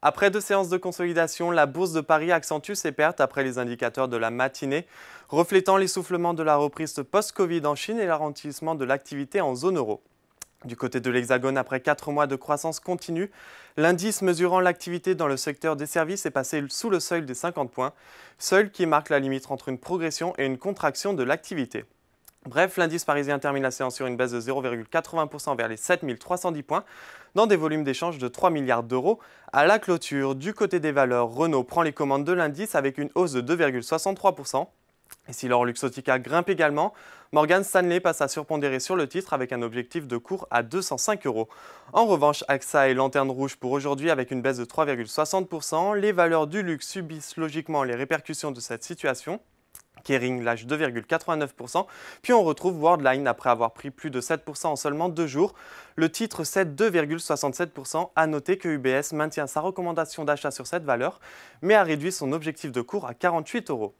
Après deux séances de consolidation, la bourse de Paris accentue ses pertes après les indicateurs de la matinée, reflétant l'essoufflement de la reprise post-Covid en Chine et le ralentissement de l'activité en zone euro. Du côté de l'Hexagone, après 4 mois de croissance continue, l'indice mesurant l'activité dans le secteur des services est passé sous le seuil des 50 points, seuil qui marque la limite entre une progression et une contraction de l'activité. Bref, l'indice parisien termine la séance sur une baisse de 0,80% vers les 7310 points, dans des volumes d'échange de 3 milliards d'euros. À la clôture, du côté des valeurs, Renault prend les commandes de l'indice avec une hausse de 2,63%. Et si l'or Luxottica grimpe également, Morgan Stanley passe à surpondérer sur le titre avec un objectif de cours à 205 euros. En revanche, AXA est lanterne rouge pour aujourd'hui avec une baisse de 3,60%. Les valeurs du luxe subissent logiquement les répercussions de cette situation. Kering lâche 2,89%, puis on retrouve Worldline après avoir pris plus de 7% en seulement 2 jours. Le titre cède 2,67%. À noter que UBS maintient sa recommandation d'achat sur cette valeur, mais a réduit son objectif de cours à 48 euros.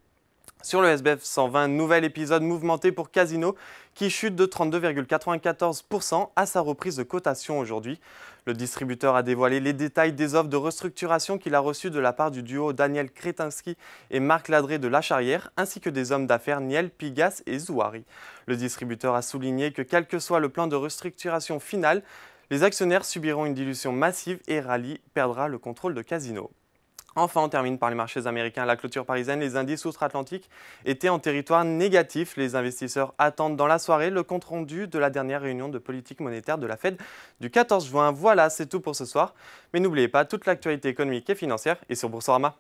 Sur le SBF 120, nouvel épisode mouvementé pour Casino qui chute de 32,94% à sa reprise de cotation aujourd'hui. Le distributeur a dévoilé les détails des offres de restructuration qu'il a reçues de la part du duo Daniel Kretinsky et Marc Ladré de La Charrière, ainsi que des hommes d'affaires Niel Pigas et Zouari. Le distributeur a souligné que quel que soit le plan de restructuration final, les actionnaires subiront une dilution massive et Rallye perdra le contrôle de Casino. Enfin, on termine par les marchés américains. À la clôture parisienne, les indices outre-Atlantique étaient en territoire négatif. Les investisseurs attendent dans la soirée le compte-rendu de la dernière réunion de politique monétaire de la Fed du 14 juin. Voilà, c'est tout pour ce soir. Mais n'oubliez pas, toute l'actualité économique et financière est sur Boursorama.